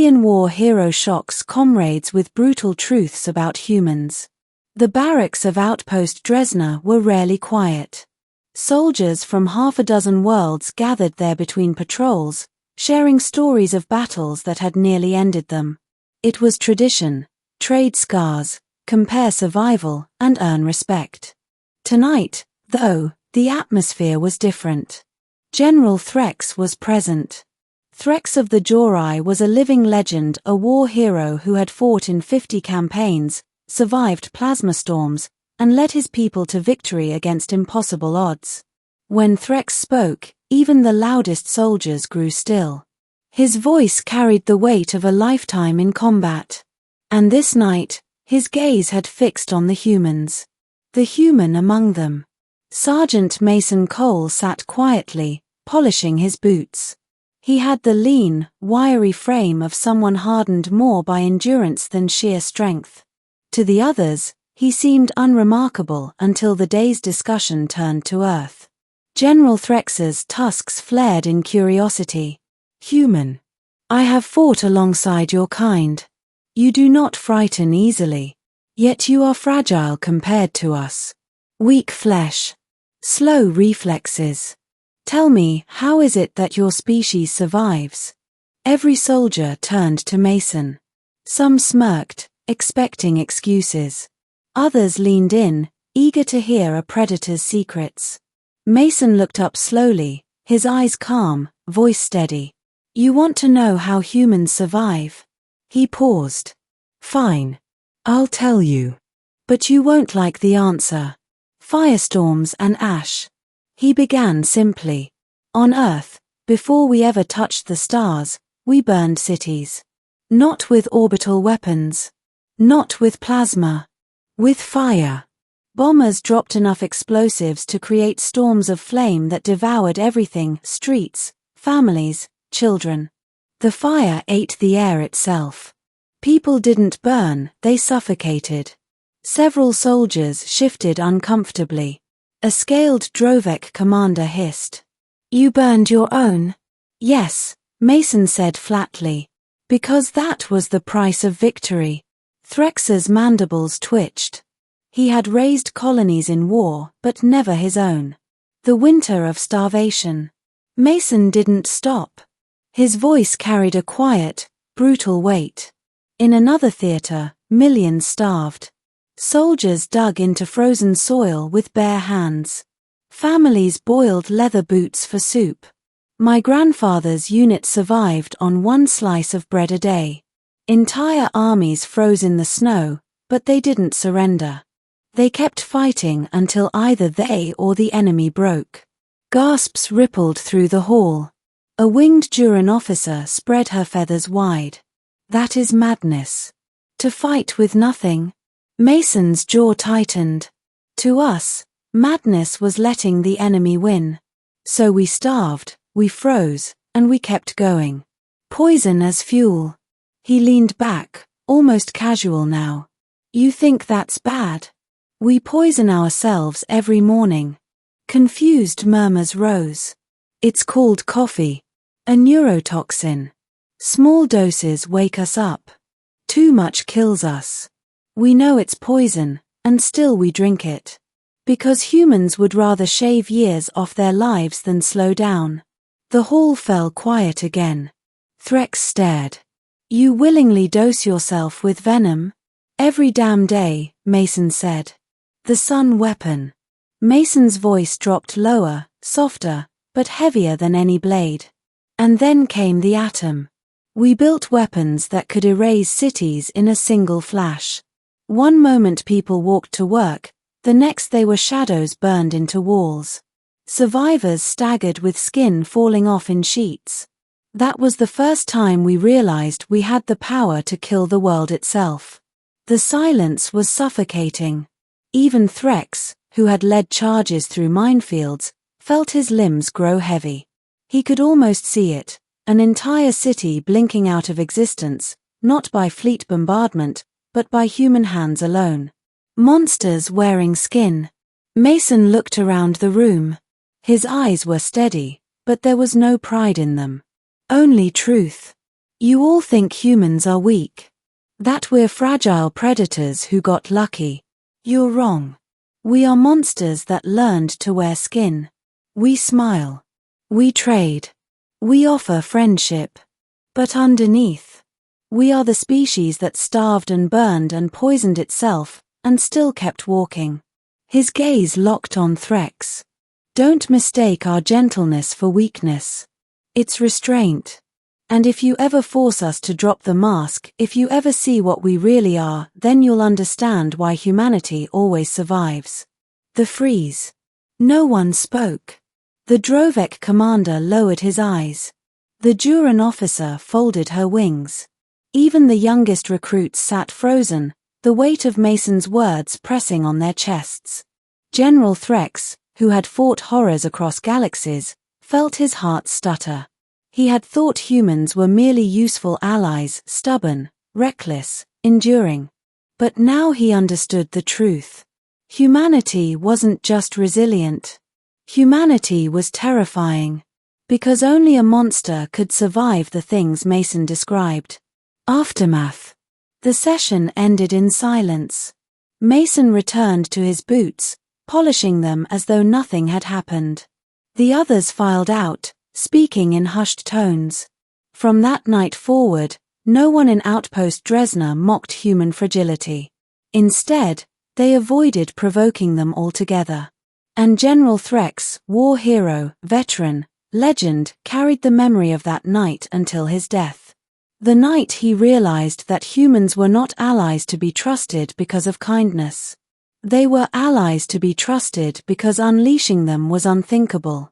Alien war hero shocks comrades with brutal truths about humans. The barracks of Outpost Dresner were rarely quiet. Soldiers from half a dozen worlds gathered there between patrols, sharing stories of battles that had nearly ended them. It was tradition: trade scars, compare survival, and earn respect. Tonight, though, the atmosphere was different. General Threx was present. Threx of the Jorai was a living legend, a war hero who had fought in 50 campaigns, survived plasma storms, and led his people to victory against impossible odds. When Threx spoke, even the loudest soldiers grew still. His voice carried the weight of a lifetime in combat. And this night, his gaze had fixed on the humans. The human among them. Sergeant Mason Cole sat quietly, polishing his boots. He had the lean, wiry frame of someone hardened more by endurance than sheer strength. To the others, he seemed unremarkable until the day's discussion turned to earth. General Threx's tusks flared in curiosity. "Human. I have fought alongside your kind. You do not frighten easily. Yet you are fragile compared to us. Weak flesh. Slow reflexes. Tell me, how is it that your species survives?" Every soldier turned to Mason. Some smirked, expecting excuses. Others leaned in, eager to hear a predator's secrets. Mason looked up slowly, his eyes calm, voice steady. "You want to know how humans survive?" He paused. "Fine. I'll tell you. But you won't like the answer. Firestorms and ash." He began simply. "On Earth, before we ever touched the stars, we burned cities. Not with orbital weapons. Not with plasma. With fire. Bombers dropped enough explosives to create storms of flame that devoured everything: streets, families, children. The fire ate the air itself. People didn't burn, they suffocated." Several soldiers shifted uncomfortably. A scaled Drovec commander hissed. "You burned your own?" "Yes," Mason said flatly. "Because that was the price of victory." Threx's mandibles twitched. He had raised colonies in war, but never his own. The winter of starvation. Mason didn't stop. His voice carried a quiet, brutal weight. In another theater, millions starved. Soldiers dug into frozen soil with bare hands. Families boiled leather boots for soup. My grandfather's unit survived on one slice of bread a day. Entire armies froze in the snow, but they didn't surrender. They kept fighting until either they or the enemy broke. Gasps rippled through the hall. A winged Duran officer spread her feathers wide. "That is madness. To fight with nothing." Mason's jaw tightened. "To us, madness was letting the enemy win. So we starved, we froze, and we kept going. Poison as fuel." He leaned back, almost casual now. "You think that's bad?" "We poison ourselves every morning." Confused murmurs rose. "It's called coffee. A neurotoxin. Small doses wake us up. Too much kills us. We know it's poison, and still we drink it. Because humans would rather shave years off their lives than slow down." The hall fell quiet again. Threx stared. "You willingly dose yourself with venom?" "Every damn day," Mason said. "The sun weapon." Mason's voice dropped lower, softer, but heavier than any blade. "And then came the atom. We built weapons that could erase cities in a single flash. One moment people walked to work, the next they were shadows burned into walls. Survivors staggered with skin falling off in sheets. That was the first time we realized we had the power to kill the world itself." The silence was suffocating. Even Threx, who had led charges through minefields, felt his limbs grow heavy. He could almost see it, an entire city blinking out of existence, not by fleet bombardment, but by human hands alone. Monsters wearing skin. Mason looked around the room. His eyes were steady, but there was no pride in them. Only truth. You all think humans are weak. That we're fragile predators who got lucky. You're wrong. We are monsters that learned to wear skin. We smile. We trade. We offer friendship. But underneath, we are the species that starved and burned and poisoned itself, and still kept walking. His gaze locked on Threx. Don't mistake our gentleness for weakness. It's restraint. And if you ever force us to drop the mask, if you ever see what we really are, then you'll understand why humanity always survives. The freeze. No one spoke. The Drovek commander lowered his eyes. The Duran officer folded her wings. Even the youngest recruits sat frozen, the weight of Mason's words pressing on their chests. General Threx, who had fought horrors across galaxies, felt his heart stutter. He had thought humans were merely useful allies, stubborn, reckless, enduring. But now he understood the truth. Humanity wasn't just resilient. Humanity was terrifying. Because only a monster could survive the things Mason described. Aftermath. The session ended in silence. Mason returned to his boots, polishing them as though nothing had happened. The others filed out, speaking in hushed tones. From that night forward, no one in Outpost Dresner mocked human fragility. Instead, they avoided provoking them altogether. And General Threx, war hero, veteran, legend, carried the memory of that night until his death. The night he realized that humans were not allies to be trusted because of kindness. They were allies to be trusted because unleashing them was unthinkable.